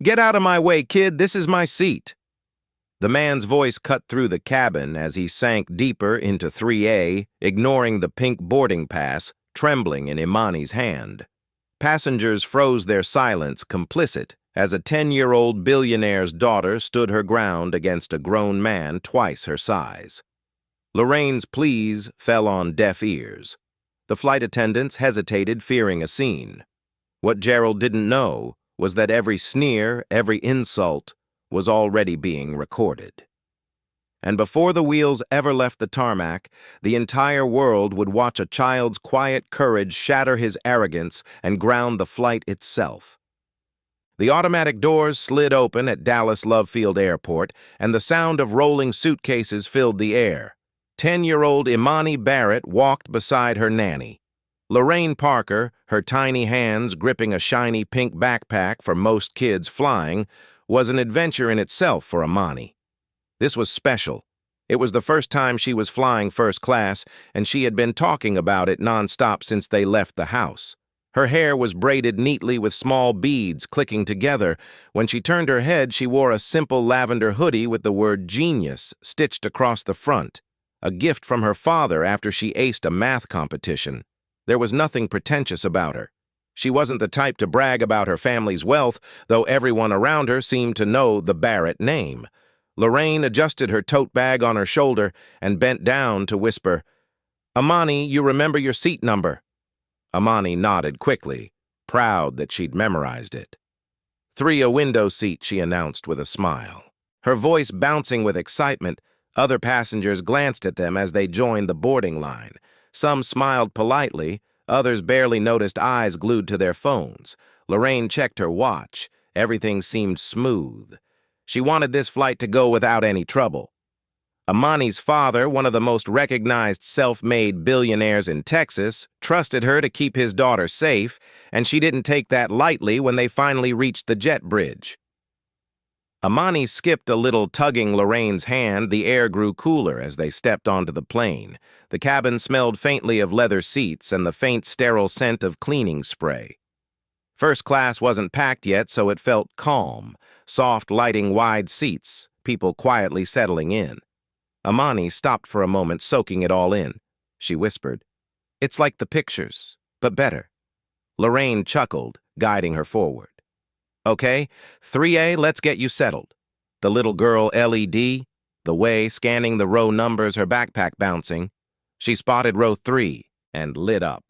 Get out of my way, kid, this is my seat. The man's voice cut through the cabin as he sank deeper into 3A, ignoring the pink boarding pass, trembling in Imani's hand. Passengers froze their silence, complicit, as a 10-year-old billionaire's daughter stood her ground against a grown man twice her size. Lorraine's pleas fell on deaf ears. The flight attendants hesitated, fearing a scene. What Gerald didn't know was that every sneer, every insult, was already being recorded. And before the wheels ever left the tarmac, the entire world would watch a child's quiet courage shatter his arrogance and ground the flight itself. The automatic doors slid open at Dallas Love Field Airport, and the sound of rolling suitcases filled the air. 10-year-old Imani Barrett walked beside her nanny. Lorraine Parker, her tiny hands gripping a shiny pink backpack for most kids flying, was an adventure in itself for Imani. This was special. It was the first time she was flying first class, and she had been talking about it nonstop since they left the house. Her hair was braided neatly with small beads clicking together. When she turned her head, she wore a simple lavender hoodie with the word genius stitched across the front, a gift from her father after she aced a math competition. There was nothing pretentious about her. She wasn't the type to brag about her family's wealth, though everyone around her seemed to know the Barrett name. Lorraine adjusted her tote bag on her shoulder and bent down to whisper, "Imani, you remember your seat number?" Imani nodded quickly, proud that she'd memorized it. "3, a window seat," she announced with a smile. Her voice bouncing with excitement, other passengers glanced at them as they joined the boarding line. Some smiled politely, others barely noticed eyes glued to their phones. Lorraine checked her watch. Everything seemed smooth. She wanted this flight to go without any trouble. Imani's father, one of the most recognized self-made billionaires in Texas, trusted her to keep his daughter safe, and she didn't take that lightly when they finally reached the jet bridge. Imani skipped a little, tugging Lorraine's hand. The air grew cooler as they stepped onto the plane. The cabin smelled faintly of leather seats and the faint, sterile scent of cleaning spray. First class wasn't packed yet, so it felt calm. Soft lighting, wide seats, people quietly settling in. Imani stopped for a moment, soaking it all in. She whispered, "It's like the pictures, but better." Lorraine chuckled, guiding her forward. "Okay, 3A, let's get you settled." The little girl LED, the way scanning the row numbers, her backpack bouncing. She spotted row 3 and lit up.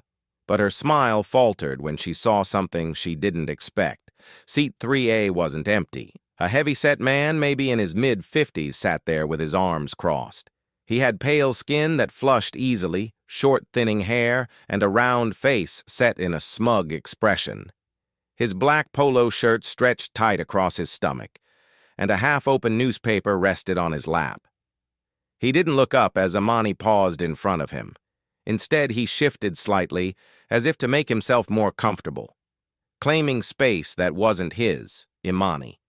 But her smile faltered when she saw something she didn't expect. Seat 3A wasn't empty. A heavy-set man, maybe in his mid-50s, sat there with his arms crossed. He had pale skin that flushed easily, short, thinning hair, and a round face set in a smug expression. His black polo shirt stretched tight across his stomach, and a half-open newspaper rested on his lap. He didn't look up as Imani paused in front of him. Instead, he shifted slightly, as if to make himself more comfortable, claiming space that wasn't his. Imani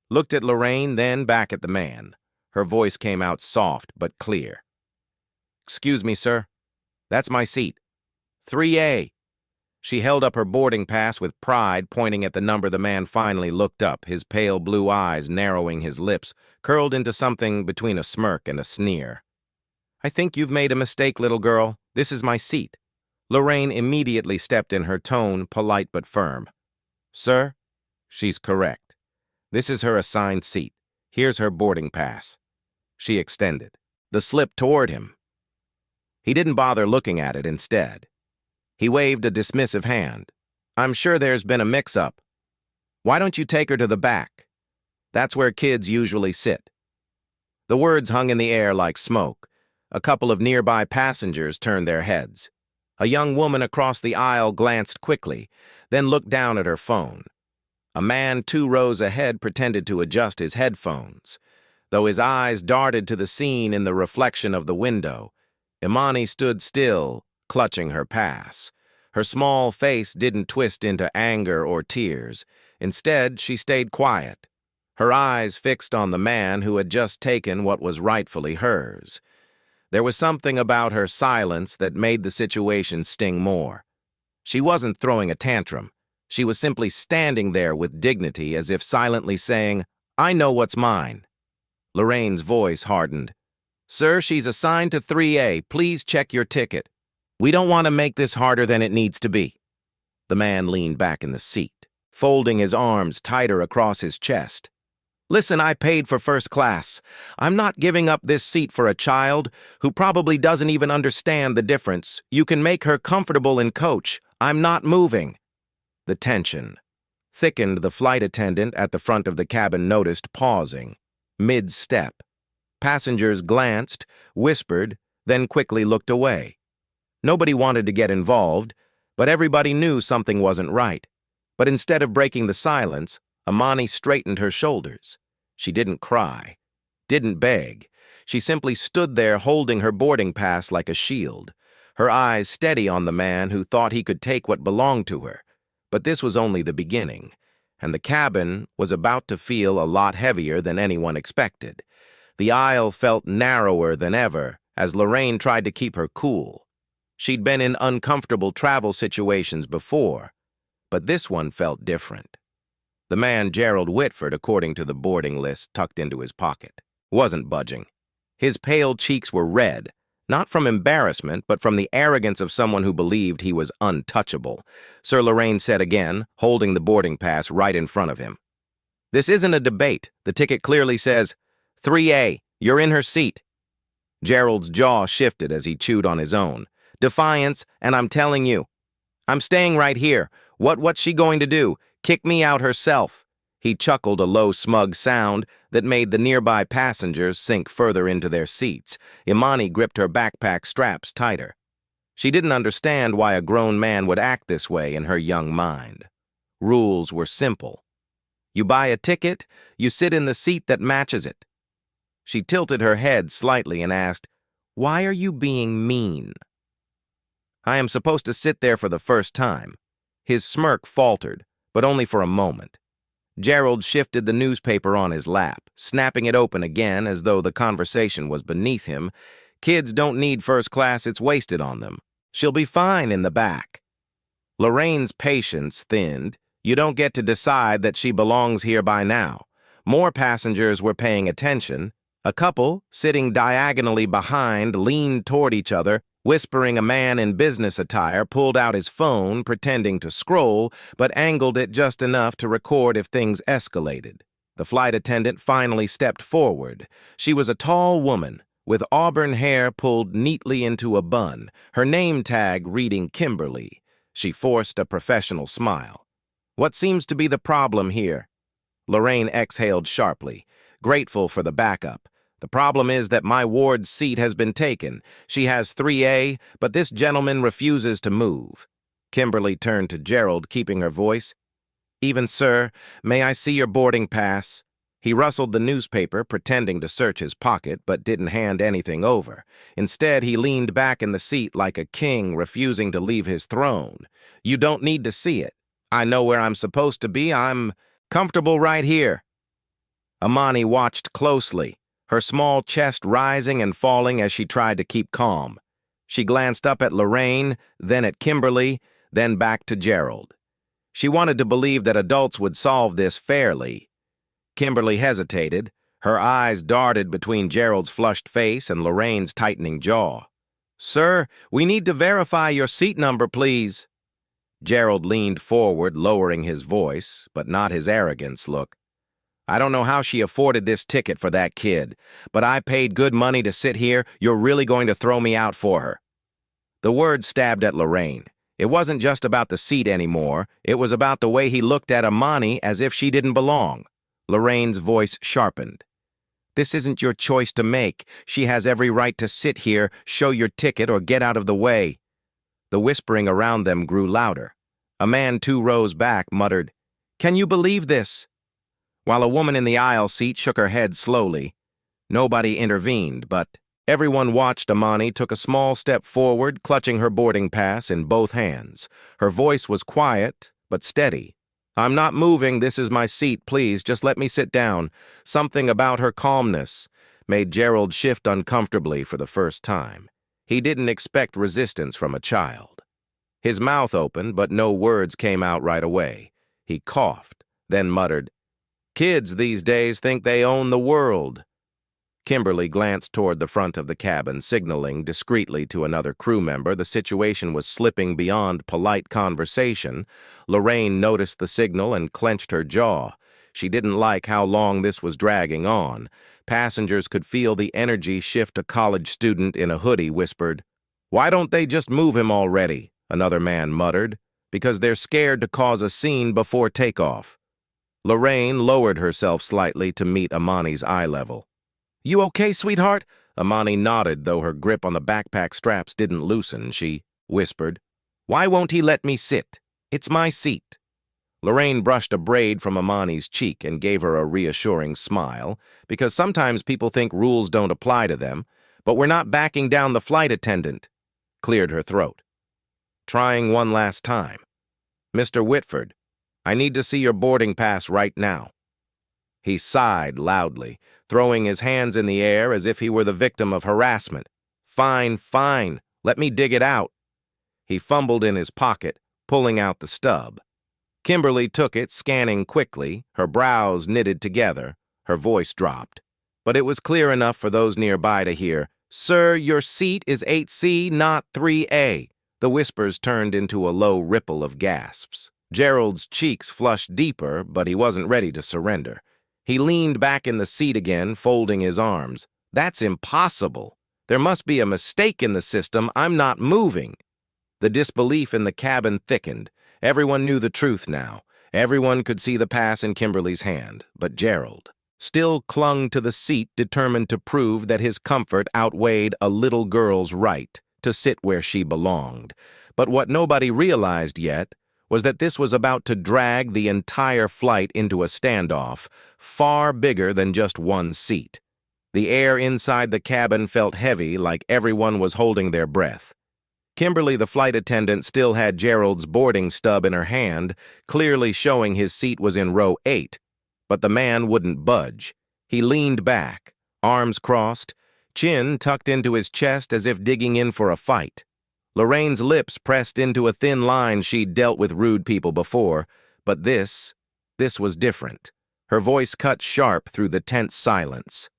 looked at Lorraine, then back at the man. Her voice came out soft but clear. "Excuse me, sir. That's my seat. 3A. She held up her boarding pass with pride, pointing at the number. The man finally looked up, his pale blue eyes narrowing, his lips curled into something between a smirk and a sneer. "I think you've made a mistake, little girl. This is my seat." Lorraine immediately stepped in, her tone polite but firm. "Sir, she's correct. This is her assigned seat. Here's her boarding pass." She extended the slip toward him. He didn't bother looking at it. Instead, he waved a dismissive hand. "I'm sure there's been a mix-up. Why don't you take her to the back? That's where kids usually sit." The words hung in the air like smoke. A couple of nearby passengers turned their heads. A young woman across the aisle glanced quickly, then looked down at her phone. A man 2 rows ahead pretended to adjust his headphones. Though his eyes darted to the scene in the reflection of the window, Imani stood still, clutching her pass. Her small face didn't twist into anger or tears. Instead, she stayed quiet, her eyes fixed on the man who had just taken what was rightfully hers. There was something about her silence that made the situation sting more. She wasn't throwing a tantrum. She was simply standing there with dignity, as if silently saying, "I know what's mine." Lorraine's voice hardened. "Sir, she's assigned to 3A. Please check your ticket. We don't want to make this harder than it needs to be." The man leaned back in the seat, folding his arms tighter across his chest. "Listen, I paid for first class. I'm not giving up this seat for a child who probably doesn't even understand the difference. You can make her comfortable in coach. I'm not moving." The tension thickened. The flight attendant at the front of the cabin noticed, pausing, mid-step. Passengers glanced, whispered, then quickly looked away. Nobody wanted to get involved, but everybody knew something wasn't right. But instead of breaking the silence, Amani straightened her shoulders. She didn't cry, didn't beg. She simply stood there holding her boarding pass like a shield, her eyes steady on the man who thought he could take what belonged to her. But this was only the beginning, and the cabin was about to feel a lot heavier than anyone expected. The aisle felt narrower than ever as Lorraine tried to keep her cool. She'd been in uncomfortable travel situations before, but this one felt different. The man, Gerald Whitford, according to the boarding list tucked into his pocket, wasn't budging. His pale cheeks were red, not from embarrassment, but from the arrogance of someone who believed he was untouchable. Sir, Lorraine said again, holding the boarding pass right in front of him. "This isn't a debate. The ticket clearly says, 3A, you're in her seat." Gerald's jaw shifted as he chewed on his own. "Defiance, and I'm telling you. I'm staying right here. What's she going to do? Kick me out herself." He chuckled, a low, smug sound that made the nearby passengers sink further into their seats. Imani gripped her backpack straps tighter. She didn't understand why a grown man would act this way in her young mind. Rules were simple. You buy a ticket, you sit in the seat that matches it. She tilted her head slightly and asked, "Why are you being mean?" "I am supposed to sit there for the first time." His smirk faltered, but only for a moment. Gerald shifted the newspaper on his lap, snapping it open again as though the conversation was beneath him. "Kids don't need first class, it's wasted on them. She'll be fine in the back." Lorraine's patience thinned. You don't get to decide that she belongs here by now. More passengers were paying attention. A couple, sitting diagonally behind, leaned toward each other, whispering. A man in business attire pulled out his phone, pretending to scroll, but angled it just enough to record if things escalated. The flight attendant finally stepped forward. She was a tall woman, with auburn hair pulled neatly into a bun, her name tag reading Kimberly. She forced a professional smile. "What seems to be the problem here?" Lorraine exhaled sharply, grateful for the backup. "The problem is that my ward's seat has been taken. She has 3A, but this gentleman refuses to move." Kimberly turned to Gerald, keeping her voice. "Even, sir, may I see your boarding pass?" He rustled the newspaper, pretending to search his pocket, but didn't hand anything over. Instead, he leaned back in the seat like a king refusing to leave his throne. "You don't need to see it. I know where I'm supposed to be. I'm comfortable right here." Amani watched closely, her small chest rising and falling as she tried to keep calm. She glanced up at Lorraine, then at Kimberly, then back to Gerald. She wanted to believe that adults would solve this fairly. Kimberly hesitated. Her eyes darted between Gerald's flushed face and Lorraine's tightening jaw. "Sir, we need to verify your seat number, please." Gerald leaned forward, lowering his voice, but not his arrogance look. "I don't know how she afforded this ticket for that kid, but I paid good money to sit here. You're really going to throw me out for her?" The word stabbed at Lorraine. It wasn't just about the seat anymore. It was about the way he looked at Amani as if she didn't belong. Lorraine's voice sharpened. "This isn't your choice to make. She has every right to sit here, show your ticket, or get out of the way." The whispering around them grew louder. A man 2 rows back muttered, "Can you believe this?" While a woman in the aisle seat shook her head slowly. Nobody intervened, but everyone watched. Amani took a small step forward, clutching her boarding pass in both hands. Her voice was quiet, but steady. "I'm not moving. This is my seat. Please, just let me sit down." Something about her calmness made Gerald shift uncomfortably for the first time. He didn't expect resistance from a child. His mouth opened, but no words came out right away. He coughed, then muttered, "Kids these days think they own the world." Kimberly glanced toward the front of the cabin, signaling discreetly to another crew member the situation was slipping beyond polite conversation. Lorraine noticed the signal and clenched her jaw. She didn't like how long this was dragging on. Passengers could feel the energy shift. A college student in a hoodie whispered, "Why don't they just move him already?" Another man muttered, "Because they're scared to cause a scene before takeoff." Lorraine lowered herself slightly to meet Amani's eye level. "You okay, sweetheart?" Amani nodded, though her grip on the backpack straps didn't loosen. She whispered, "Why won't he let me sit? It's my seat." Lorraine brushed a braid from Amani's cheek and gave her a reassuring smile, because sometimes people think rules don't apply to them. "But we're not backing down," the flight attendant cleared her throat. "Trying one last time. Mr. Whitford, I need to see your boarding pass right now." He sighed loudly, throwing his hands in the air as if he were the victim of harassment. "Fine, fine. Let me dig it out." He fumbled in his pocket, pulling out the stub. Kimberly took it, scanning quickly, her brows knitted together. Her voice dropped. But it was clear enough for those nearby to hear, "Sir, your seat is 8C, not 3A." The whispers turned into a low ripple of gasps. Gerald's cheeks flushed deeper, but he wasn't ready to surrender. He leaned back in the seat again, folding his arms. "That's impossible. There must be a mistake in the system. I'm not moving." The disbelief in the cabin thickened. Everyone knew the truth now. Everyone could see the pass in Kimberly's hand, but Gerald still clung to the seat, determined to prove that his comfort outweighed a little girl's right to sit where she belonged. But what nobody realized yet was that this was about to drag the entire flight into a standoff, far bigger than just one seat. The air inside the cabin felt heavy, like everyone was holding their breath. Kimberly, the flight attendant, still had Gerald's boarding stub in her hand, clearly showing his seat was in row 8. But the man wouldn't budge. He leaned back, arms crossed, chin tucked into his chest as if digging in for a fight. Lorraine's lips pressed into a thin line. She'd dealt with rude people before, but this was different. Her voice cut sharp through the tense silence.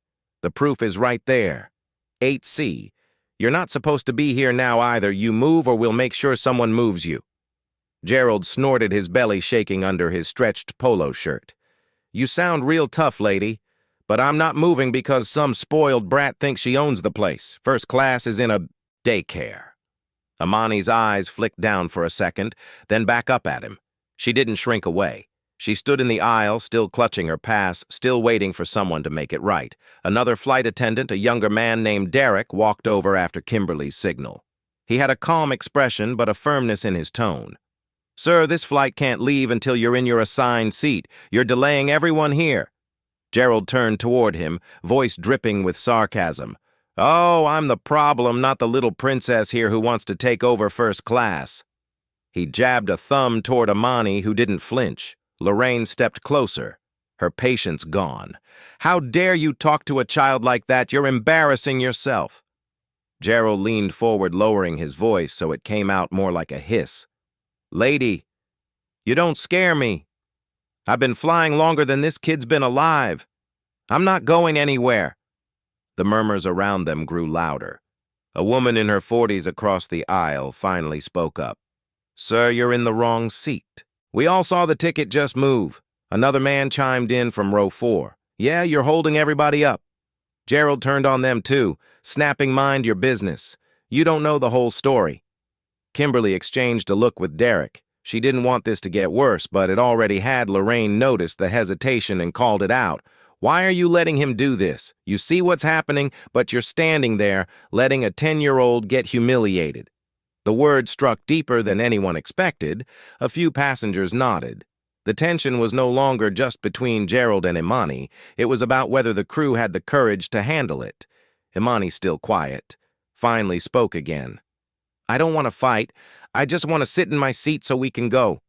"The proof is right there. 8C. You're not supposed to be here now either. You move or we'll make sure someone moves you." Gerald snorted, his belly shaking under his stretched polo shirt. "You sound real tough, lady, but I'm not moving because some spoiled brat thinks she owns the place. First class is in a daycare." Amani's eyes flicked down for a second, then back up at him. She didn't shrink away. She stood in the aisle, still clutching her pass, still waiting for someone to make it right. Another flight attendant, a younger man named Derek, walked over after Kimberly's signal. He had a calm expression, but a firmness in his tone. "Sir, this flight can't leave until you're in your assigned seat. You're delaying everyone here." Gerald turned toward him, voice dripping with sarcasm. "Oh, I'm the problem, not the little princess here who wants to take over first class." He jabbed a thumb toward Amani, who didn't flinch. Lorraine stepped closer, her patience gone. "How dare you talk to a child like that? You're embarrassing yourself." Gerald leaned forward, lowering his voice so it came out more like a hiss. "Lady, you don't scare me. I've been flying longer than this kid's been alive. I'm not going anywhere." The murmurs around them grew louder. A woman in her 40s across the aisle finally spoke up. "Sir, you're in the wrong seat. We all saw the ticket just move." Another man chimed in from row 4. "Yeah, you're holding everybody up." Gerald turned on them too, snapping, "Mind your business. You don't know the whole story." Kimberly exchanged a look with Derek. She didn't want this to get worse, but it already had. Lorraine noticed the hesitation and called it out. "Why are you letting him do this? You see what's happening, but you're standing there, letting a 10-year-old get humiliated." The word struck deeper than anyone expected. A few passengers nodded. The tension was no longer just between Gerald and Imani. It was about whether the crew had the courage to handle it. Imani, still quiet, finally spoke again. "I don't want to fight. I just want to sit in my seat so we can go."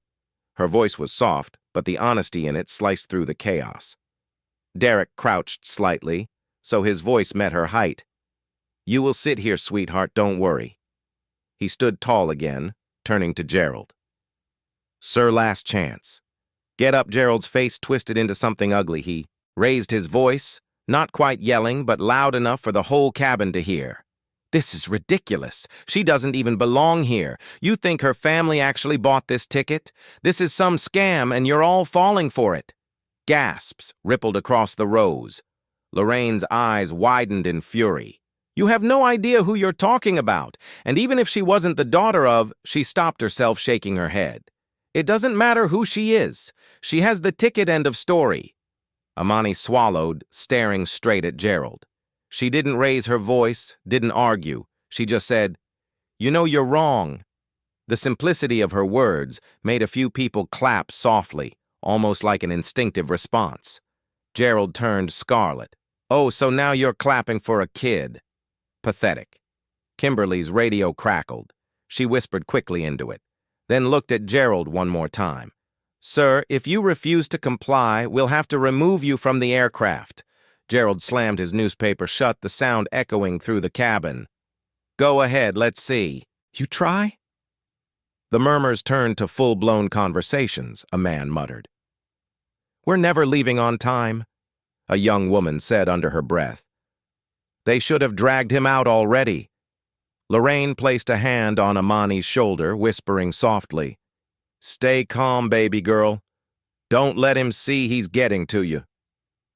Her voice was soft, but the honesty in it sliced through the chaos. Derek crouched slightly, so his voice met her height. "You will sit here, sweetheart, don't worry." He stood tall again, turning to Gerald. Sir, last chance. Get up. Gerald's face twisted into something ugly. He raised his voice, not quite yelling, but loud enough for the whole cabin to hear. This is ridiculous. She doesn't even belong here. You think her family actually bought this ticket? This is some scam, and you're all falling for it. Gasps rippled across the rows. Lorraine's eyes widened in fury. You have no idea who you're talking about, and even if she wasn't the daughter of, she stopped herself, shaking her head. It doesn't matter who she is. She has the ticket, end of story. Amani swallowed, staring straight at Gerald. She didn't raise her voice, didn't argue. She just said, "You know you're wrong." The simplicity of her words made a few people clap softly, almost like an instinctive response. Gerald turned scarlet. "Oh, so now you're clapping for a kid." Pathetic. Kimberly's radio crackled. She whispered quickly into it, then looked at Gerald one more time. "Sir, if you refuse to comply, we'll have to remove you from the aircraft." Gerald slammed his newspaper shut, the sound echoing through the cabin. "Go ahead, let's see." "You try?" The murmurs turned to full-blown conversations, a man muttered. "We're never leaving on time," a young woman said under her breath. "They should have dragged him out already." Lorraine placed a hand on Amani's shoulder, whispering softly, "Stay calm, baby girl. Don't let him see he's getting to you."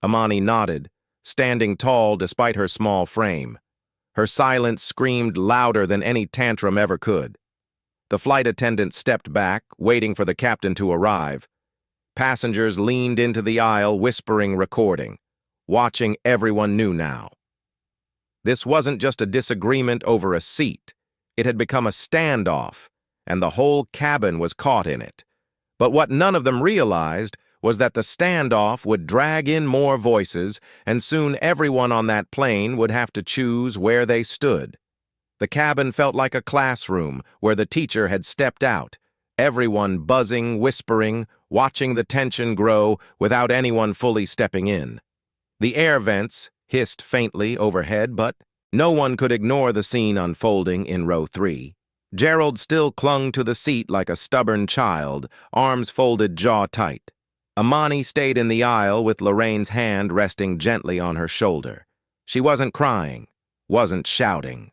Amani nodded, standing tall despite her small frame. Her silence screamed louder than any tantrum ever could. The flight attendant stepped back, waiting for the captain to arrive. Passengers leaned into the aisle, whispering, recording. Watching, everyone knew now. This wasn't just a disagreement over a seat. It had become a standoff, and the whole cabin was caught in it. But what none of them realized was that the standoff would drag in more voices, and soon everyone on that plane would have to choose where they stood. The cabin felt like a classroom where the teacher had stepped out, everyone buzzing, whispering, watching the tension grow without anyone fully stepping in. The air vents hissed faintly overhead, but no one could ignore the scene unfolding in row 3. Gerald still clung to the seat like a stubborn child, arms folded, jaw tight. Amani stayed in the aisle with Lorraine's hand resting gently on her shoulder. She wasn't crying, wasn't shouting,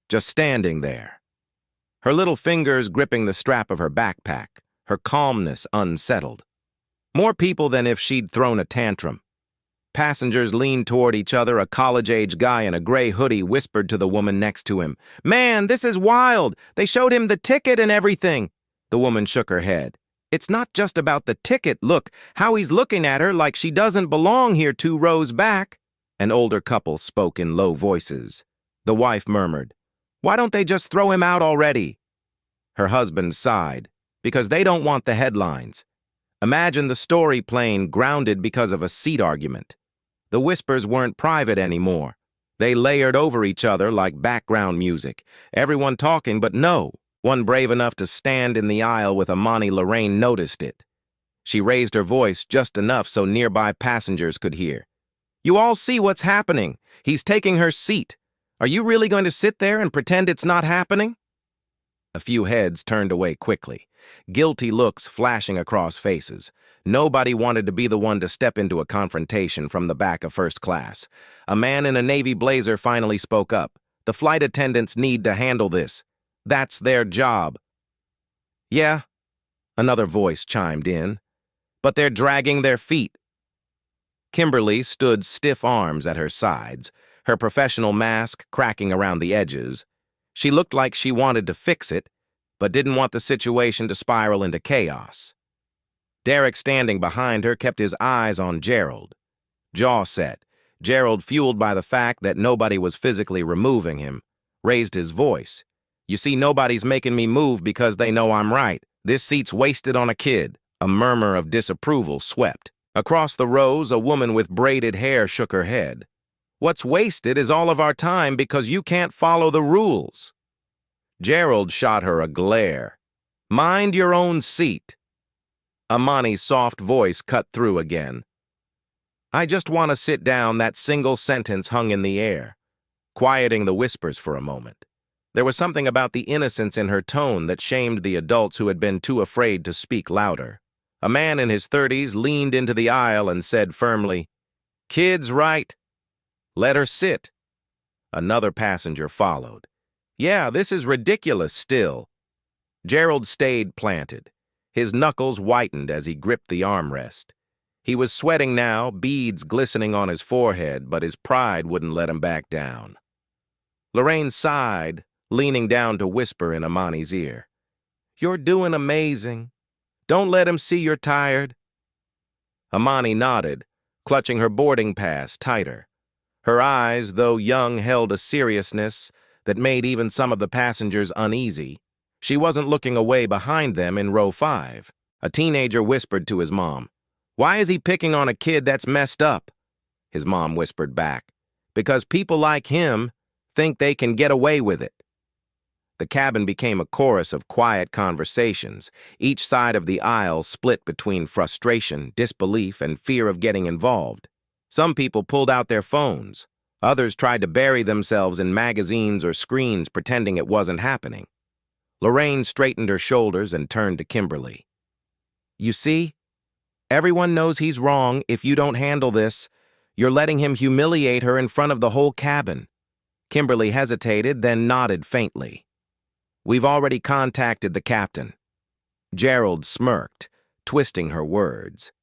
just standing there. Her little fingers gripping the strap of her backpack, her calmness unsettled. More people than if she'd thrown a tantrum. Passengers leaned toward each other. A college-age guy in a gray hoodie whispered to the woman next to him, "Man, this is wild! They showed him the ticket and everything!" The woman shook her head. "It's not just about the ticket. Look how he's looking at her like she doesn't belong here 2 rows back." An older couple spoke in low voices. The wife murmured, "Why don't they just throw him out already?" Her husband sighed, "Because they don't want the headlines." Imagine the story playing grounded because of a seat argument. The whispers weren't private anymore. They layered over each other like background music. Everyone talking, but no one brave enough to stand in the aisle with Amani. Lorraine noticed it. She raised her voice just enough so nearby passengers could hear. "You all see what's happening. He's taking her seat. Are you really going to sit there and pretend it's not happening?" A few heads turned away quickly, guilty looks flashing across faces. Nobody wanted to be the one to step into a confrontation from the back of first class. A man in a navy blazer finally spoke up. "The flight attendants need to handle this. That's their job." "Yeah," another voice chimed in, "but they're dragging their feet." Kimberly stood stiff arms at her sides, her professional mask cracking around the edges. She looked like she wanted to fix it, but didn't want the situation to spiral into chaos. Derek, standing behind her, kept his eyes on Gerald. Jaw set, Gerald, fueled by the fact that nobody was physically removing him, raised his voice. "You see, nobody's making me move because they know I'm right. This seat's wasted on a kid." A murmur of disapproval swept. Across the rows, a woman with braided hair shook her head. "What's wasted is all of our time because you can't follow the rules." Gerald shot her a glare. "Mind your own seat." Amani's soft voice cut through again. "I just want to sit down." That single sentence hung in the air, quieting the whispers for a moment. There was something about the innocence in her tone that shamed the adults who had been too afraid to speak louder. A man in his 30s leaned into the aisle and said firmly, "Kid's right. Let her sit." Another passenger followed. "Yeah, this is ridiculous still." Gerald stayed planted. His knuckles whitened as he gripped the armrest. He was sweating now, beads glistening on his forehead, but his pride wouldn't let him back down. Lorraine sighed, leaning down to whisper in Amani's ear, "You're doing amazing. Don't let him see you're tired." Amani nodded, clutching her boarding pass tighter. Her eyes, though young, held a seriousness that made even some of the passengers uneasy. She wasn't looking away behind them in row 5. A teenager whispered to his mom, "Why is he picking on a kid that's messed up?" His mom whispered back, "Because people like him think they can get away with it." The cabin became a chorus of quiet conversations, each side of the aisle split between frustration, disbelief, and fear of getting involved. Some people pulled out their phones. Others tried to bury themselves in magazines or screens pretending it wasn't happening. Lorraine straightened her shoulders and turned to Kimberly. "You see? Everyone knows he's wrong. If you don't handle this, you're letting him humiliate her in front of the whole cabin." Kimberly hesitated, then nodded faintly. "We've already contacted the captain." Gerald smirked, twisting her words.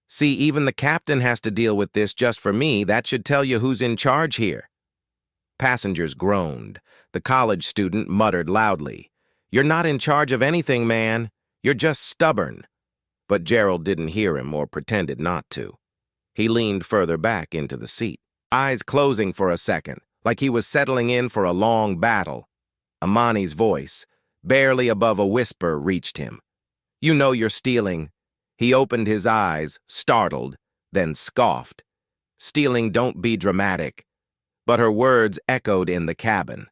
"See, even the captain has to deal with this just for me. That should tell you who's in charge here." Passengers groaned. The college student muttered loudly, "You're not in charge of anything, man. You're just stubborn." But Gerald didn't hear him or pretended not to. He leaned further back into the seat, eyes closing for a second, like he was settling in for a long battle. Amani's voice, barely above a whisper, reached him. "You know you're stealing." He opened his eyes, startled, then scoffed. "Stealing, don't be dramatic." But her words echoed in the cabin.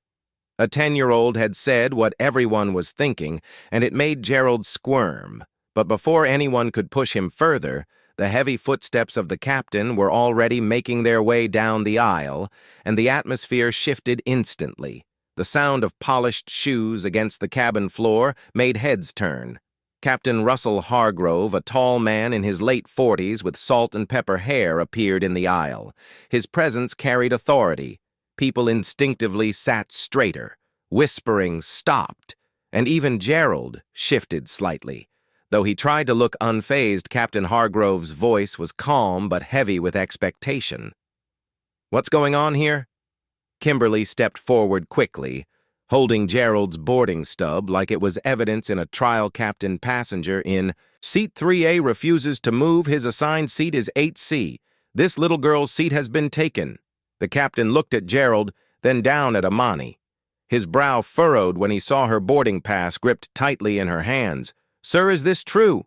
A 10-year-old had said what everyone was thinking, and it made Gerald squirm. But before anyone could push him further, the heavy footsteps of the captain were already making their way down the aisle, and the atmosphere shifted instantly. The sound of polished shoes against the cabin floor made heads turn. Captain Russell Hargrove, a tall man in his late 40s with salt and pepper hair, appeared in the aisle. His presence carried authority. People instinctively sat straighter. Whispering stopped, and even Gerald shifted slightly. Though he tried to look unfazed, Captain Hargrove's voice was calm but heavy with expectation. "What's going on here?" Kimberly stepped forward quickly, holding Gerald's boarding stub like it was evidence in a trial captain passenger in Seat 3A refuses to move. His assigned seat is 8C. This little girl's seat has been taken. The captain looked at Gerald, then down at Amani. His brow furrowed when he saw her boarding pass gripped tightly in her hands. "Sir, is this true?"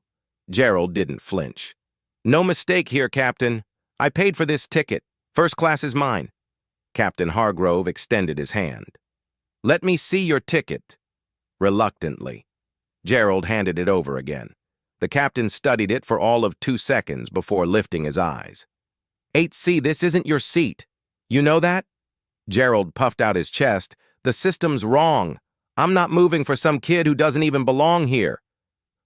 Gerald didn't flinch. "No mistake here, Captain. I paid for this ticket. First class is mine." Captain Hargrove extended his hand. "Let me see your ticket." Reluctantly, Gerald handed it over again. The captain studied it for all of 2 seconds before lifting his eyes. 8C, this isn't your seat. You know that?" Gerald puffed out his chest. "The system's wrong. I'm not moving for some kid who doesn't even belong here."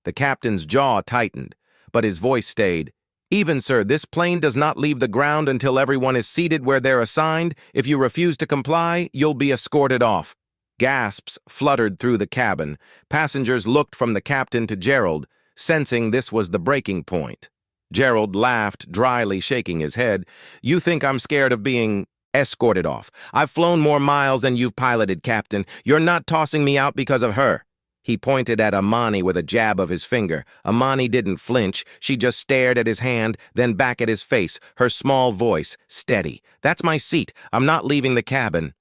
The captain's jaw tightened, but his voice stayed. "Even, sir, this plane does not leave the ground until everyone is seated where they're assigned. If you refuse to comply, you'll be escorted off." Gasps fluttered through the cabin. Passengers looked from the captain to Gerald, sensing this was the breaking point. Gerald laughed, dryly shaking his head. "You think I'm scared of being escorted off? I've flown more miles than you've piloted, Captain. You're not tossing me out because of her." He pointed at Amani with a jab of his finger. Amani didn't flinch. She just stared at his hand, then back at his face, her small voice, steady. "That's my seat. I'm not leaving the cabin."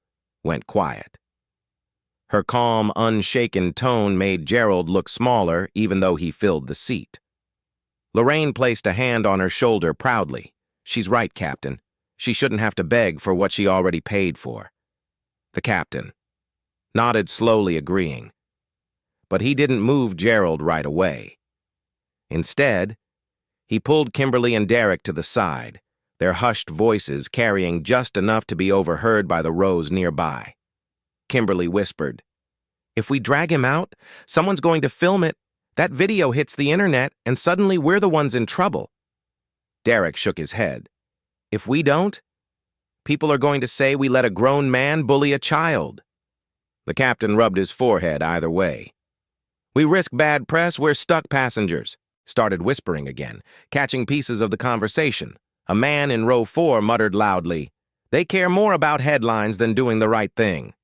Went quiet. Her calm, unshaken tone made Gerald look smaller, even though he filled the seat. Lorraine placed a hand on her shoulder proudly. "She's right, Captain. She shouldn't have to beg for what she already paid for." The captain nodded slowly, agreeing. But he didn't move Gerald right away. Instead, he pulled Kimberly and Derek to the side, their hushed voices carrying just enough to be overheard by the rows nearby. Kimberly whispered, If we drag him out, someone's going to film it. That video hits the internet, and suddenly we're the ones in trouble. Derek shook his head. If we don't, people are going to say we let a grown man bully a child. The captain rubbed his forehead either way. We risk bad press, we're stuck passengers. Started whispering again, catching pieces of the conversation. A man in row 4 muttered loudly, "They care more about headlines than doing the right thing."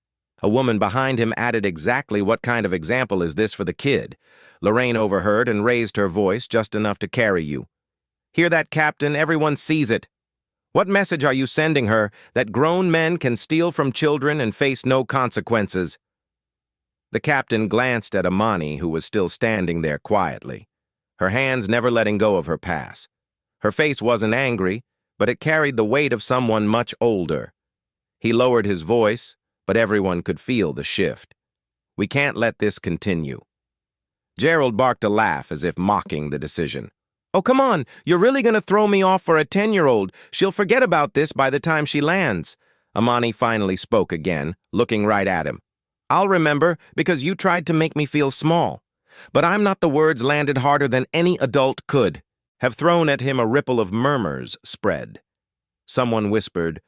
A woman behind him added, exactly what kind of example is this for the kid? Lorraine overheard and raised her voice just enough to carry you. Hear that, Captain? Everyone sees it. What message are you sending her, that grown men can steal from children and face no consequences? The captain glanced at Amani, who was still standing there quietly, her hands never letting go of her pass. Her face wasn't angry, but it carried the weight of someone much older. He lowered his voice, but everyone could feel the shift. We can't let this continue. Gerald barked a laugh as if mocking the decision. Oh, come on, you're really going to throw me off for a 10-year-old. She'll forget about this by the time she lands. Amani finally spoke again, looking right at him. I'll remember, because you tried to make me feel small. But I'm not. The words landed harder than any adult could, have thrown at him. A ripple of murmurs spread. Someone whispered,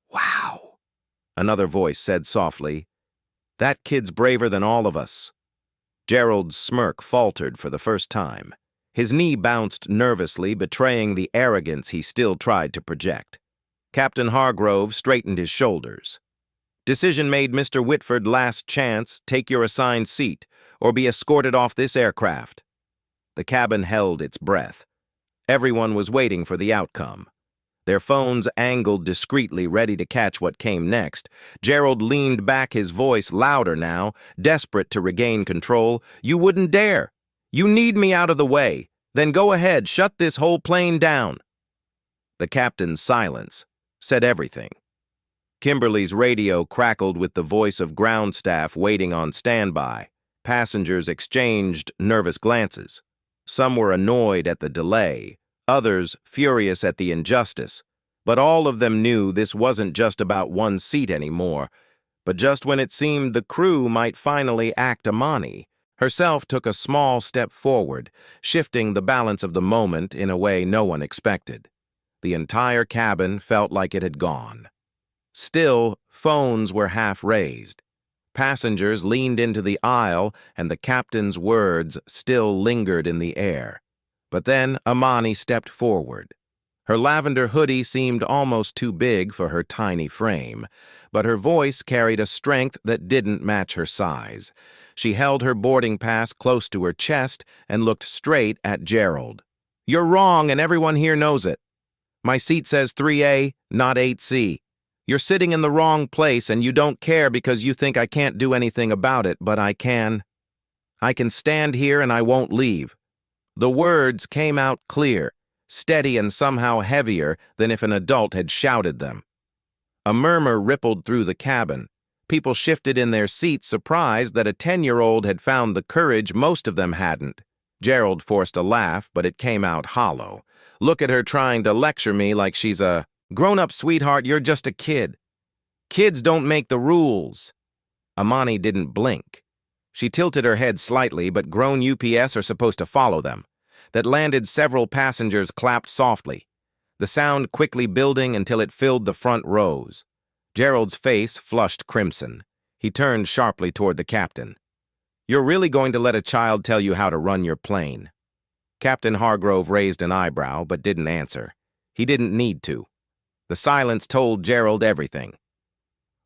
"Wow." Another voice said softly, "That kid's braver than all of us." Gerald's smirk faltered for the first time. His knee bounced nervously, betraying the arrogance he still tried to project. Captain Hargrove straightened his shoulders. Decision made, Mr. Whitford. Last chance. Take your assigned seat, or be escorted off this aircraft. The cabin held its breath. Everyone was waiting for the outcome. Their phones angled discreetly, ready to catch what came next. Gerald leaned back, his voice louder now, desperate to regain control. You wouldn't dare. You need me out of the way. Then go ahead, shut this whole plane down. The captain's silence said everything. Kimberly's radio crackled with the voice of ground staff waiting on standby. Passengers exchanged nervous glances. Some were annoyed at the delay, others furious at the injustice. But all of them knew this wasn't just about one seat anymore. But just when it seemed the crew might finally act, Amani herself took a small step forward, shifting the balance of the moment in a way no one expected. The entire cabin felt like it had gone. Still, phones were half raised. Passengers leaned into the aisle, and the captain's words still lingered in the air. But then Amani stepped forward. Her lavender hoodie seemed almost too big for her tiny frame, but her voice carried a strength that didn't match her size. She held her boarding pass close to her chest and looked straight at Gerald. You're wrong, and everyone here knows it. My seat says 3A, not 8C. You're sitting in the wrong place, and you don't care because you think I can't do anything about it, but I can. I can stand here and I won't leave. The words came out clear, steady and somehow heavier than if an adult had shouted them. A murmur rippled through the cabin. People shifted in their seats, surprised that a 10-year-old had found the courage most of them hadn't. Gerald forced a laugh, but it came out hollow. Look at her trying to lecture me like she's a grown-up, sweetheart. You're just a kid. Kids don't make the rules. Amani didn't blink. She tilted her head slightly, but grown UPS are supposed to follow them. That landed, several passengers clapped softly, the sound quickly building until it filled the front rows. Gerald's face flushed crimson. He turned sharply toward the captain. You're really going to let a child tell you how to run your plane? Captain Hargrove raised an eyebrow, but didn't answer. He didn't need to. The silence told Gerald everything.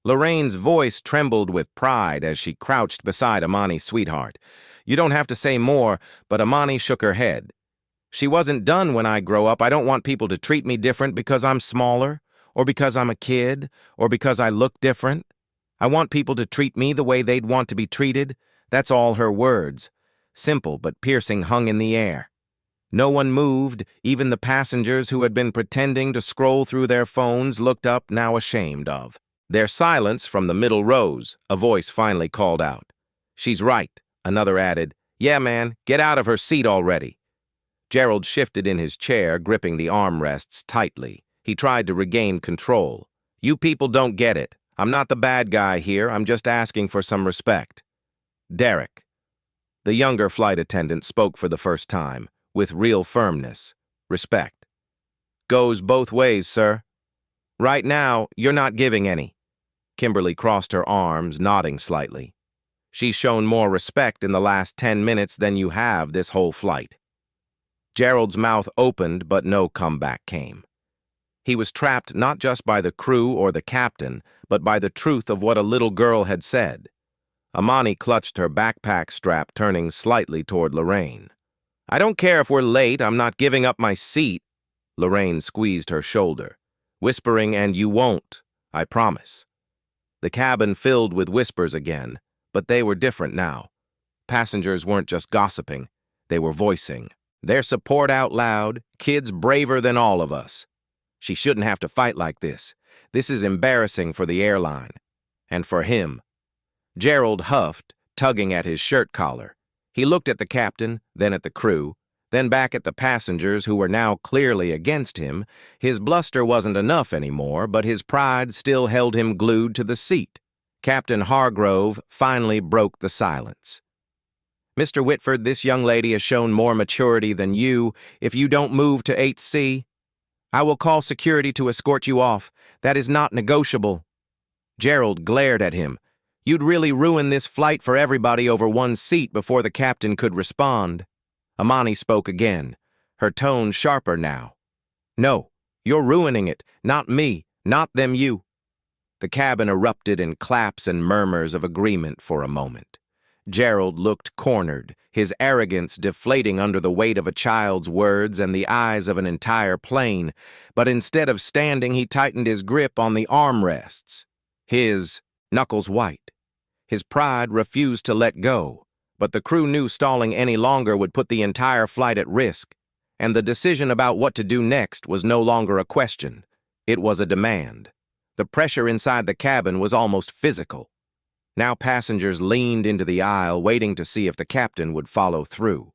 Lorraine's voice trembled with pride as she crouched beside Amani's sweetheart. You don't have to say more, but Amani shook her head. She wasn't done. When I grow up, I don't want people to treat me different because I'm smaller, or because I'm a kid, or because I look different. I want people to treat me the way they'd want to be treated. That's all her words. Simple but piercing, hung in the air. No one moved. Even the passengers who had been pretending to scroll through their phones looked up, now ashamed of their silence. From the middle rows, a voice finally called out. She's right, another added. Yeah, man, get out of her seat already. Gerald shifted in his chair, gripping the armrests tightly. He tried to regain control. You people don't get it. I'm not the bad guy here. I'm just asking for some respect. Derek. The younger flight attendant spoke for the first time, with real firmness, respect. Goes both ways, sir. Right now, you're not giving any. Kimberly crossed her arms, nodding slightly. She's shown more respect in the last 10 minutes than you have this whole flight. Gerald's mouth opened, but no comeback came. He was trapped not just by the crew or the captain, but by the truth of what a little girl had said. Amani clutched her backpack strap, turning slightly toward Lorraine. I don't care if we're late, I'm not giving up my seat. Lorraine squeezed her shoulder, whispering, and you won't, I promise. The cabin filled with whispers again, but they were different now. Passengers weren't just gossiping, they were voicing their support out loud, kids braver than all of us. She shouldn't have to fight like this. This is embarrassing for the airline. And for him. Gerald huffed, tugging at his shirt collar. He looked at the captain, then at the crew, then back at the passengers who were now clearly against him. His bluster wasn't enough anymore, but his pride still held him glued to the seat. Captain Hargrove finally broke the silence. Mr. Whitford, this young lady has shown more maturity than you. If you don't move to 8C, I will call security to escort you off. That is not negotiable. Gerald glared at him. You'd really ruin this flight for everybody over one seat before the captain could respond. Amani spoke again, her tone sharper now. No, you're ruining it, not me, not them you. The cabin erupted in claps and murmurs of agreement for a moment. Gerald looked cornered, his arrogance deflating under the weight of a child's words and the eyes of an entire plane, but instead of standing, he tightened his grip on the armrests. His knuckles white. His pride refused to let go, but the crew knew stalling any longer would put the entire flight at risk, and the decision about what to do next was no longer a question. It was a demand. The pressure inside the cabin was almost physical. Now passengers leaned into the aisle, waiting to see if the captain would follow through.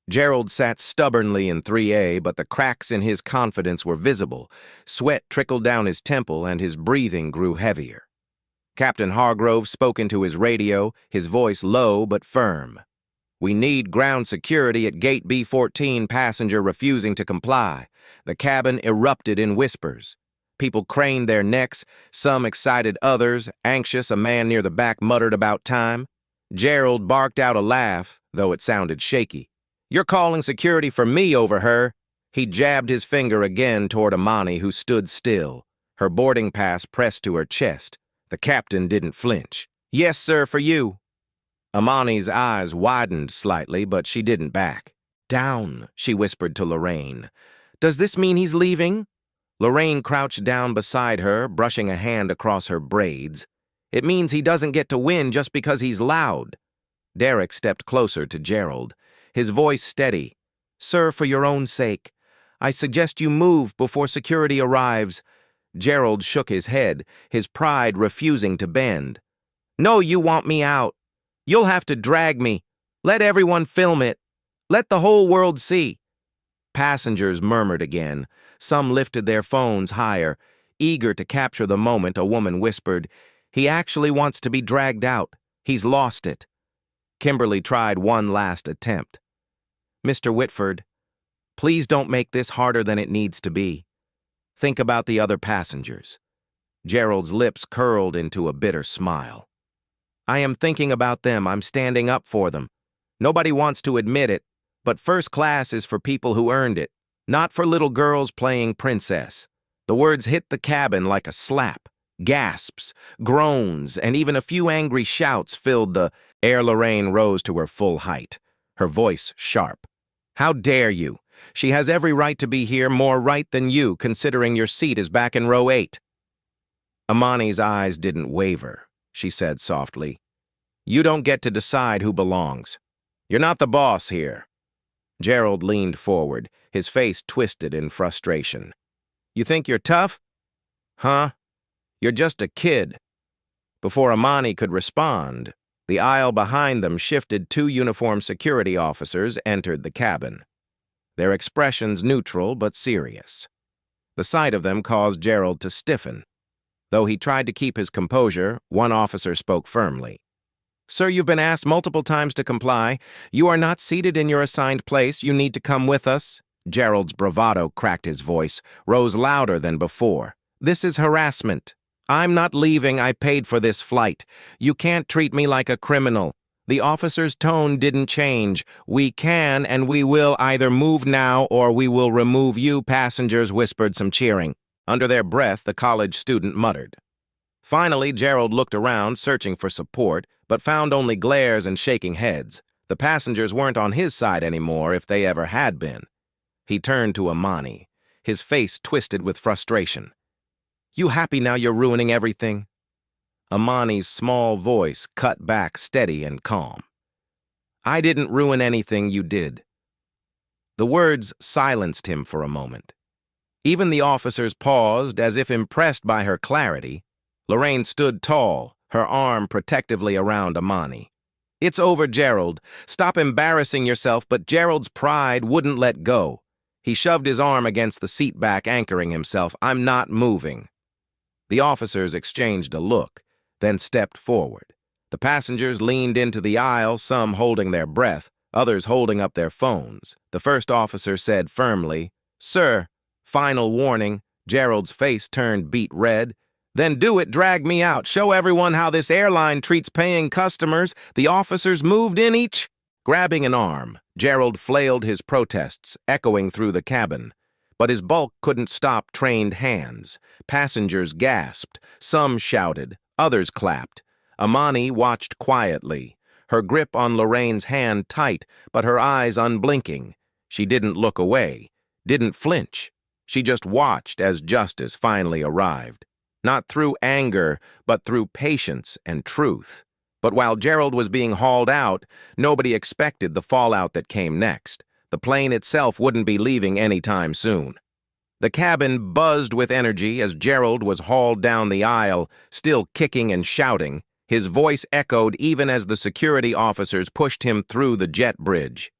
Gerald sat stubbornly in 3A, but the cracks in his confidence were visible. Sweat trickled down his temple, and his breathing grew heavier. Captain Hargrove spoke into his radio, his voice low but firm. We need ground security at gate B14, passenger refusing to comply. The cabin erupted in whispers. People craned their necks, some excited, others anxious. A man near the back muttered about time. Gerald barked out a laugh, though it sounded shaky. You're calling security for me over her. He jabbed his finger again toward Amani, who stood still, her boarding pass pressed to her chest. The captain didn't flinch. Yes, sir, for you. Amani's eyes widened slightly, but she didn't back. Down, she whispered to Lorraine. Does this mean he's leaving? Lorraine crouched down beside her, brushing a hand across her braids. It means he doesn't get to win just because he's loud. Derek stepped closer to Gerald, his voice steady. Sir, for your own sake, I suggest you move before security arrives. Gerald shook his head, his pride refusing to bend. No, you want me out. You'll have to drag me. Let everyone film it. Let the whole world see. Passengers murmured again. Some lifted their phones higher. Eager to capture the moment, a woman whispered, He actually wants to be dragged out. He's lost it. Kimberly tried one last attempt. Mr. Whitford, please don't make this harder than it needs to be. Think about the other passengers. Gerald's lips curled into a bitter smile. I am thinking about them. I'm standing up for them. Nobody wants to admit it, but first class is for people who earned it, not for little girls playing princess. The words hit the cabin like a slap. Gasps, groans, and even a few angry shouts filled the air. Lorraine rose to her full height, her voice sharp. How dare you? She has every right to be here, more right than you, considering your seat is back in row 8. Amani's eyes didn't waver. She said softly, You don't get to decide who belongs. You're not the boss here. Gerald leaned forward, his face twisted in frustration. You think you're tough? Huh? You're just a kid. Before Amani could respond, the aisle behind them shifted. 2 uniformed security officers entered the cabin. Their expressions neutral but serious. The sight of them caused Gerald to stiffen. Though he tried to keep his composure, one officer spoke firmly. Sir, you've been asked multiple times to comply. You are not seated in your assigned place. You need to come with us. Gerald's bravado cracked his voice, rose louder than before. This is harassment. I'm not leaving. I paid for this flight. You can't treat me like a criminal. The officer's tone didn't change. We can and we will either move now or we will remove you, passengers whispered some cheering. Under their breath, the college student muttered. Finally, Gerald looked around, searching for support, but found only glares and shaking heads. The passengers weren't on his side anymore, if they ever had been. He turned to Amani, his face twisted with frustration. You happy now you're ruining everything? Amani's small voice cut back steady and calm. I didn't ruin anything, you did. The words silenced him for a moment. Even the officers paused, as if impressed by her clarity. Lorraine stood tall, her arm protectively around Amani. It's over, Gerald. Stop embarrassing yourself, but Gerald's pride wouldn't let go. He shoved his arm against the seat back, anchoring himself. I'm not moving. The officers exchanged a look, then stepped forward. The passengers leaned into the aisle, some holding their breath, others holding up their phones. The first officer said firmly, Sir, final warning. Gerald's face turned beet red. Then do it, drag me out. Show everyone how this airline treats paying customers. The officers moved in each. Grabbing an arm, Gerald flailed his protests, echoing through the cabin. But his bulk couldn't stop trained hands. Passengers gasped. Some shouted. Others clapped. Amani watched quietly, her grip on Lorraine's hand tight, but her eyes unblinking. She didn't look away, didn't flinch. She just watched as justice finally arrived. Not through anger, but through patience and truth. But while Gerald was being hauled out, nobody expected the fallout that came next. The plane itself wouldn't be leaving anytime soon. The cabin buzzed with energy as Gerald was hauled down the aisle, still kicking and shouting. His voice echoed even as the security officers pushed him through the jet bridge.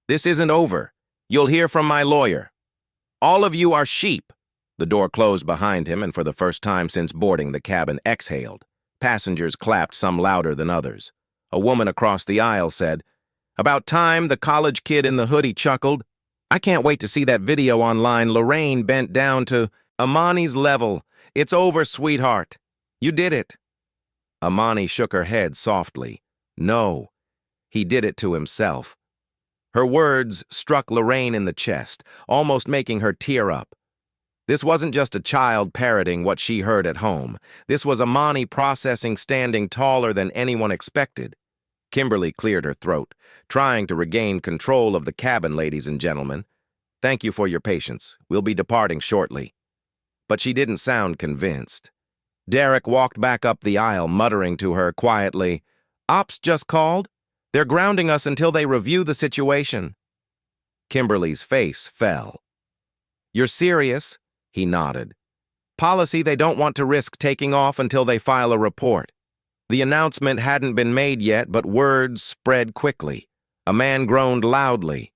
This isn't over. You'll hear from my lawyer. All of you are sheep. The door closed behind him, and for the first time since boarding, the cabin exhaled. Passengers clapped, some louder than others. A woman across the aisle said, About time, the college kid in the hoodie chuckled. I can't wait to see that video online. Lorraine bent down to Amani's level. It's over, sweetheart. You did it. Amani shook her head softly. No, he did it to himself. Her words struck Lorraine in the chest, almost making her tear up. This wasn't just a child parroting what she heard at home. This was Amani processing, standing taller than anyone expected. Kimberly cleared her throat, trying to regain control of the cabin, ladies and gentlemen. Thank you for your patience. We'll be departing shortly. But she didn't sound convinced. Derek walked back up the aisle, muttering to her quietly, Ops just called. They're grounding us until they review the situation. Kimberly's face fell. You're serious? He nodded. Policy, they don't want to risk taking off until they file a report. The announcement hadn't been made yet, but words spread quickly. A man groaned loudly.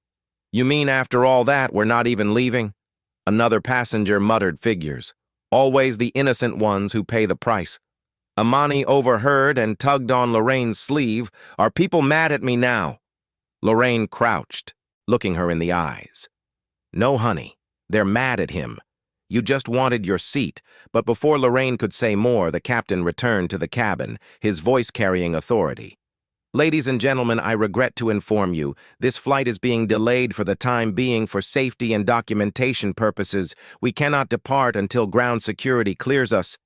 You mean after all that, we're not even leaving? Another passenger muttered figures. Always the innocent ones who pay the price. Amani overheard and tugged on Lorraine's sleeve. Are people mad at me now? Lorraine crouched, looking her in the eyes. No, honey, they're mad at him. You just wanted your seat, but before Lorraine could say more, the captain returned to the cabin, his voice carrying authority. Ladies and gentlemen, I regret to inform you, this flight is being delayed for the time being for safety and documentation purposes. We cannot depart until ground security clears us.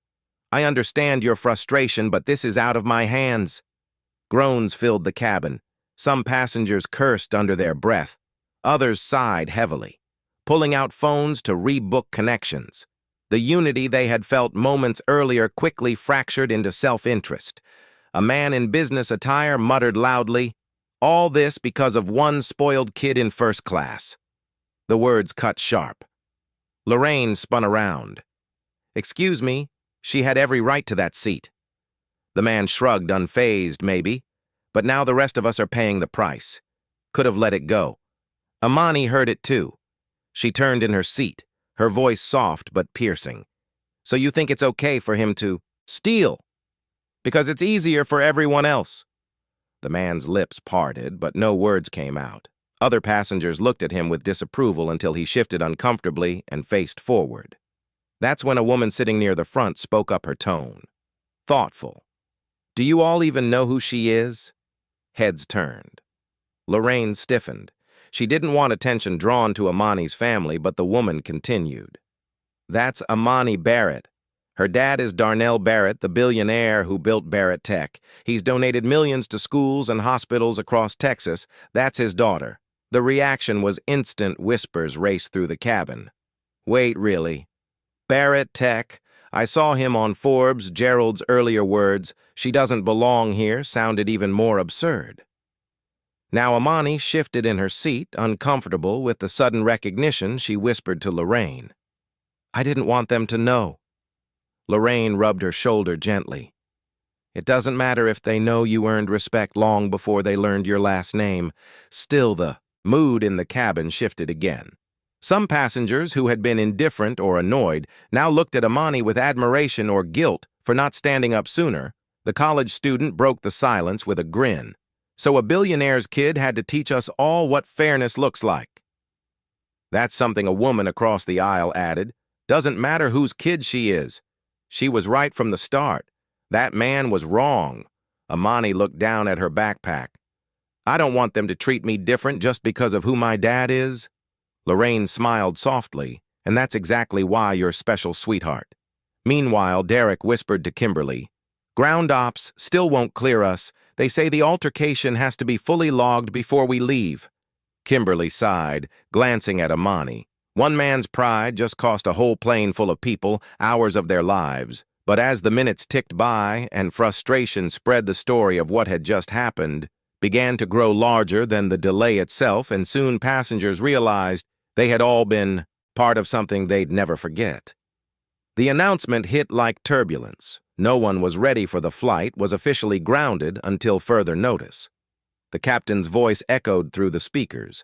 I understand your frustration, but this is out of my hands. Groans filled the cabin. Some passengers cursed under their breath. Others sighed heavily, pulling out phones to rebook connections. The unity they had felt moments earlier quickly fractured into self-interest. A man in business attire muttered loudly, all this because of one spoiled kid in first class. The words cut sharp. Lorraine spun around. Excuse me, she had every right to that seat. The man shrugged, unfazed, maybe, but now the rest of us are paying the price. Could have let it go. Amani heard it too. She turned in her seat, her voice soft but piercing. So you think it's okay for him to steal? Because it's easier for everyone else. The man's lips parted, but no words came out. Other passengers looked at him with disapproval until he shifted uncomfortably and faced forward. That's when a woman sitting near the front spoke up, her tone thoughtful. "Do you all even know who she is?" Heads turned. Lorraine stiffened. She didn't want attention drawn to Amani's family, but the woman continued. "That's Amani Barrett. Her dad is Darnell Barrett, the billionaire who built Barrett Tech. He's donated millions to schools and hospitals across Texas. That's his daughter." The reaction was instant. Whispers raced through the cabin. "Wait, really? Barrett Tech? I saw him on Forbes." Gerald's earlier words, "She doesn't belong here," sounded even more absurd. Now Amani shifted in her seat, uncomfortable with the sudden recognition. She whispered to Lorraine, "I didn't want them to know." Lorraine rubbed her shoulder gently. "It doesn't matter if they know you earned respect long before they learned your last name." Still, the mood in the cabin shifted again. Some passengers who had been indifferent or annoyed now looked at Amani with admiration or guilt for not standing up sooner. The college student broke the silence with a grin. "So a billionaire's kid had to teach us all what fairness looks like." "That's something a woman across the aisle added. Doesn't matter whose kid she is. She was right from the start. That man was wrong." Amani looked down at her backpack. "I don't want them to treat me different just because of who my dad is." Lorraine smiled softly, "And that's exactly why you're special, sweetheart." Meanwhile, Derek whispered to Kimberly, "Ground ops still won't clear us. They say the altercation has to be fully logged before we leave." Kimberly sighed, glancing at Amani. One man's pride just cost a whole plane full of people hours of their lives. But as the minutes ticked by and frustration spread, the story of what had just happened began to grow larger than the delay itself, and soon passengers realized they had all been part of something they'd never forget. The announcement hit like turbulence. No one was ready for the flight, was officially grounded until further notice. The captain's voice echoed through the speakers.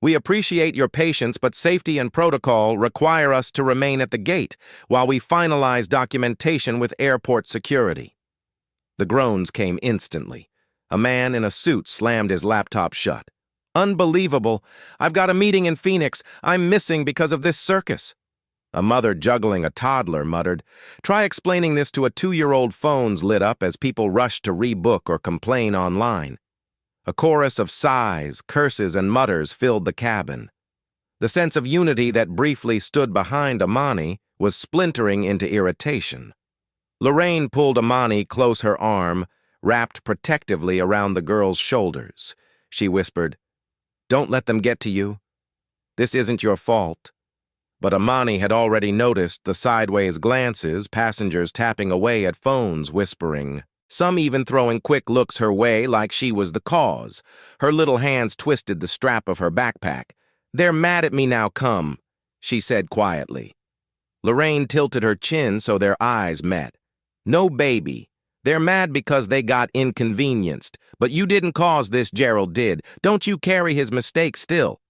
"We appreciate your patience, but safety and protocol require us to remain at the gate while we finalize documentation with airport security." The groans came instantly. A man in a suit slammed his laptop shut. "Unbelievable. I've got a meeting in Phoenix. I'm missing because of this circus." A mother juggling a toddler muttered, "Try explaining this to a 2-year-old." Phones lit up as people rushed to rebook or complain online. A chorus of sighs, curses, and mutters filled the cabin. The sense of unity that briefly stood behind Amani was splintering into irritation. Lorraine pulled Amani close, her arm wrapped protectively around the girl's shoulders. She whispered, "Don't let them get to you. This isn't your fault." But Amani had already noticed the sideways glances, passengers tapping away at phones, whispering, some even throwing quick looks her way like she was the cause. Her little hands twisted the strap of her backpack. "They're mad at me now, come," she said quietly. Lorraine tilted her chin so their eyes met. "No, baby. They're mad because they got inconvenienced. But you didn't cause this, Gerald did. Don't you carry his mistake still."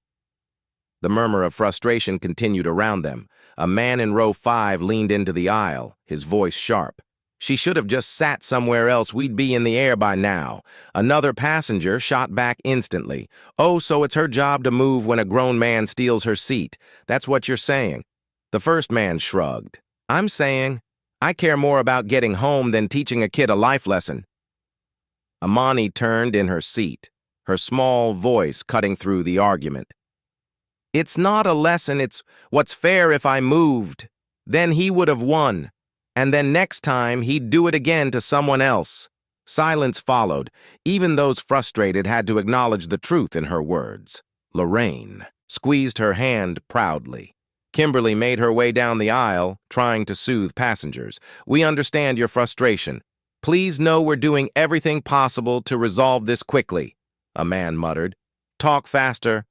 The murmur of frustration continued around them. A man in row 5 leaned into the aisle, his voice sharp. "She should have just sat somewhere else. We'd be in the air by now." Another passenger shot back instantly. "Oh, so it's her job to move when a grown man steals her seat. That's what you're saying." The first man shrugged. "I'm saying I care more about getting home than teaching a kid a life lesson." Amani turned in her seat, her small voice cutting through the argument. "It's not a lesson, it's what's fair. If I moved, then he would have won. And then next time, he'd do it again to someone else." Silence followed. Even those frustrated had to acknowledge the truth in her words. Lorraine squeezed her hand proudly. Kimberly made her way down the aisle, trying to soothe passengers. "We understand your frustration. Please know we're doing everything possible to resolve this quickly," a man muttered. "Talk faster."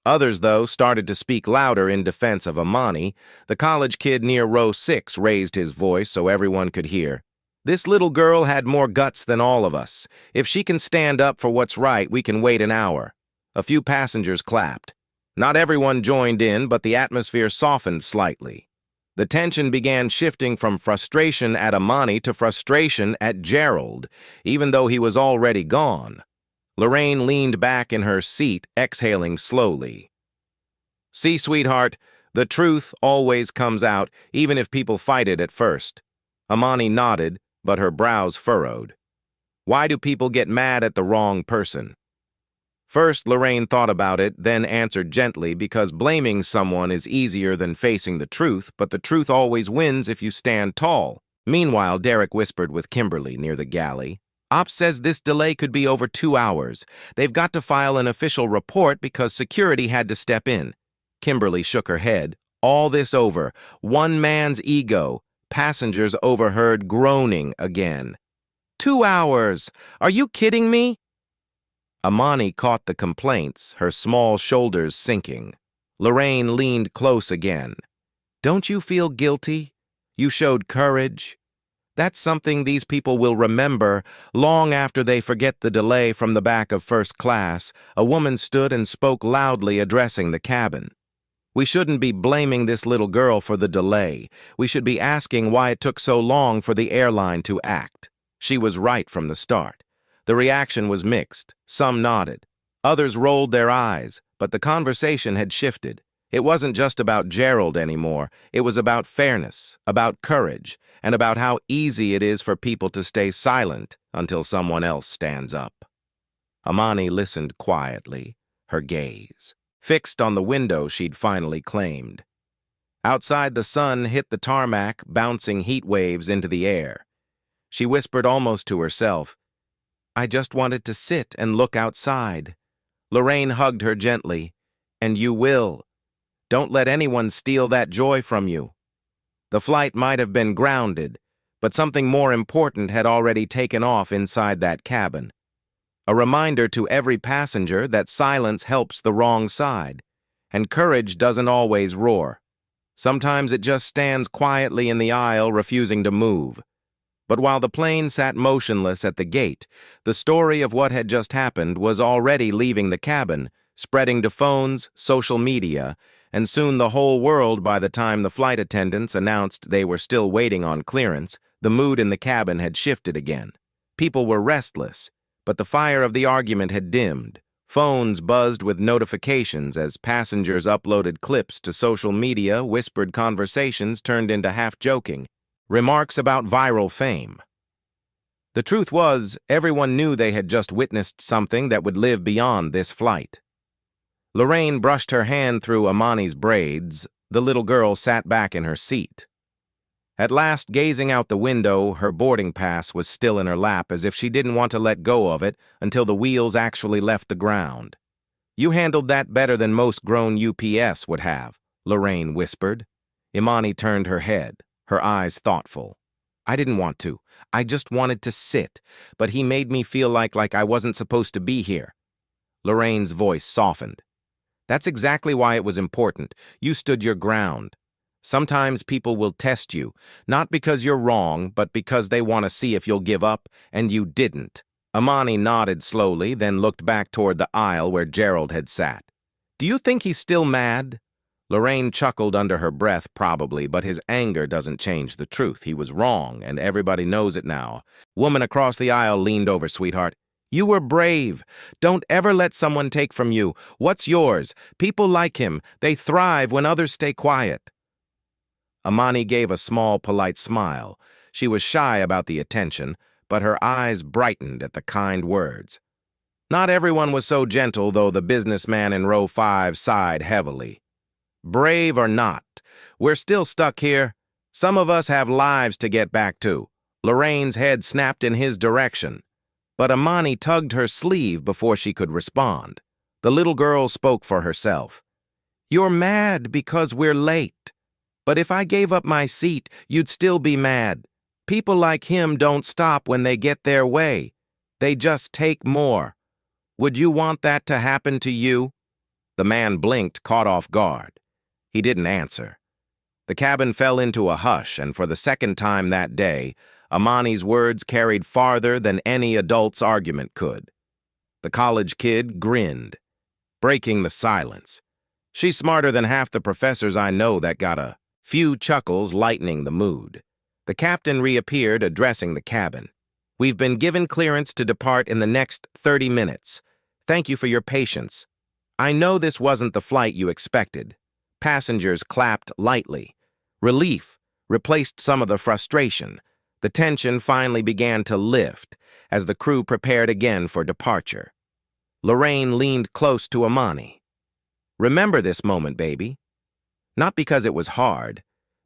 Others, though, started to speak louder in defense of Amani. The college kid near row 6 raised his voice so everyone could hear. "This little girl had more guts than all of us. If she can stand up for what's right, we can wait an hour." A few passengers clapped. Not everyone joined in, but the atmosphere softened slightly. The tension began shifting from frustration at Amani to frustration at Gerald, even though he was already gone. Lorraine leaned back in her seat, exhaling slowly. "See, sweetheart, the truth always comes out, even if people fight it at first." Imani nodded, but her brows furrowed. "Why do people get mad at the wrong person?" First, Lorraine thought about it, then answered gently, because blaming someone is easier than facing the truth, but the truth always wins if you stand tall. Meanwhile, Derek whispered with Kimberly near the galley. "Ops says this delay could be over 2 hours. They've got to file an official report because security had to step in." Kimberly shook her head. All this over. One man's ego. Passengers overheard groaning again. 2 hours! Are you kidding me? Imani caught the complaints, her small shoulders sinking. Lorraine leaned close again. "Don't you feel guilty? You showed courage. That's something these people will remember long after they forget the delay." From the back of first class, a woman stood and spoke loudly, addressing the cabin. "We shouldn't be blaming this little girl for the delay. We should be asking why it took so long for the airline to act. She was right from the start." The reaction was mixed. Some nodded. Others rolled their eyes, but the conversation had shifted. It wasn't just about Gerald anymore. It was about fairness, about courage, and about how easy it is for people to stay silent until someone else stands up. Imani listened quietly, her gaze fixed on the window she'd finally claimed. Outside, the sun hit the tarmac, bouncing heat waves into the air. She whispered almost to herself, "I just wanted to sit and look outside." Lorraine hugged her gently. "And you will. Don't let anyone steal that joy from you." The flight might have been grounded, but something more important had already taken off inside that cabin. A reminder to every passenger that silence helps the wrong side, and courage doesn't always roar. Sometimes it just stands quietly in the aisle, refusing to move. But while the plane sat motionless at the gate, the story of what had just happened was already leaving the cabin, spreading to phones, social media, and soon the whole world. By the time the flight attendants announced they were still waiting on clearance, the mood in the cabin had shifted again. People were restless, but the fire of the argument had dimmed. Phones buzzed with notifications as passengers uploaded clips to social media. Whispered conversations turned into half-joking remarks about viral fame. The truth was, everyone knew they had just witnessed something that would live beyond this flight. Lorraine brushed her hand through Imani's braids. The little girl sat back in her seat. At last, gazing out the window, her boarding pass was still in her lap, as if she didn't want to let go of it until the wheels actually left the ground. "You handled that better than most grown UPS would have," Lorraine whispered. Imani turned her head, her eyes thoughtful. "I didn't want to. I just wanted to sit, but he made me feel like I wasn't supposed to be here." Lorraine's voice softened. "That's exactly why it was important. You stood your ground. Sometimes people will test you, not because you're wrong, but because they want to see if you'll give up, and you didn't." Imani nodded slowly, then looked back toward the aisle where Gerald had sat. "Do you think he's still mad?" Lorraine chuckled under her breath, probably, but his anger doesn't change the truth. He was wrong, and everybody knows it now. Woman across the aisle leaned over. "Sweetheart, you were brave. Don't ever let someone take from you what's yours. People like him. They thrive when others stay quiet." Imani gave a small, polite smile. She was shy about the attention, but her eyes brightened at the kind words. Not everyone was so gentle, though. The businessman in row 5 sighed heavily. "Brave or not, we're still stuck here. Some of us have lives to get back to." Lorraine's head snapped in his direction, but Imani tugged her sleeve before she could respond. The little girl spoke for herself. "You're mad because we're late. But if I gave up my seat, you'd still be mad. People like him don't stop when they get their way. They just take more. Would you want that to happen to you?" The man blinked, caught off guard. He didn't answer. The cabin fell into a hush, and for the second time that day, Imani's words carried farther than any adult's argument could. The college kid grinned, breaking the silence. "She's smarter than half the professors I know." That got a few chuckles, lightening the mood. The captain reappeared, addressing the cabin. "We've been given clearance to depart in the next 30 minutes. Thank you for your patience. I know this wasn't the flight you expected. Passengers clapped lightly. Relief replaced some of the frustration. The tension finally began to lift as the crew prepared again for departure. Lorraine leaned close to Amani. Remember this moment, baby. Not because it was hard,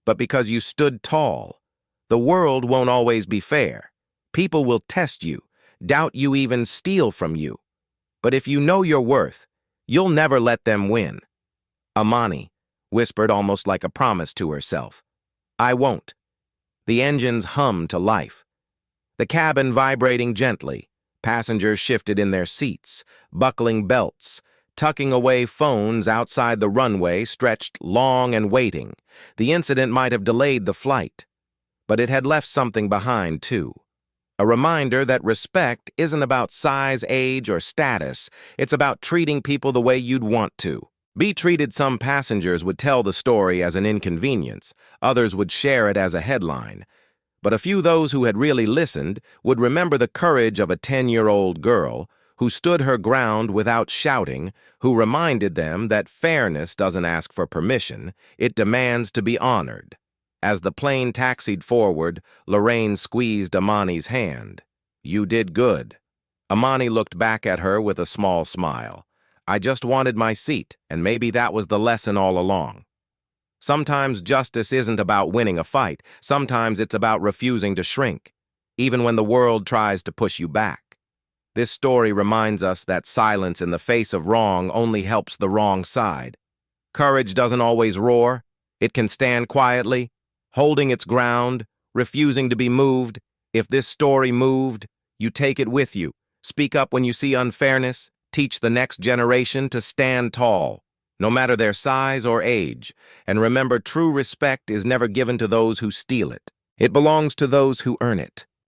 but because you stood tall. The world won't always be fair. People will test you, doubt you, even steal from you. But if you know your worth, you'll never let them win. Amani whispered almost like a promise to herself. I won't. The engines hummed to life. The cabin vibrating gently. Passengers shifted in their seats, buckling belts, tucking away phones outside the runway stretched long and waiting. The incident might have delayed the flight, but it had left something behind, too. A reminder that respect isn't about size, age, or status. It's about treating people the way you'd want to. Be treated. Some passengers would tell the story as an inconvenience. Others would share it as a headline. But a few, those who had really listened, would remember the courage of a 10-year-old girl who stood her ground without shouting, who reminded them that fairness doesn't ask for permission, it demands to be honored. As the plane taxied forward, Lorraine squeezed Amani's hand. You did good. Amani looked back at her with a small smile. I just wanted my seat, and maybe that was the lesson all along. Sometimes justice isn't about winning a fight. Sometimes it's about refusing to shrink, even when the world tries to push you back. This story reminds us that silence in the face of wrong only helps the wrong side. Courage doesn't always roar. It can stand quietly, holding its ground, refusing to be moved. If this story moved, you take it with you. Speak up when you see unfairness. Teach the next generation to stand tall, no matter their size or age. And remember, true respect is never given to those who steal it. It belongs to those who earn it.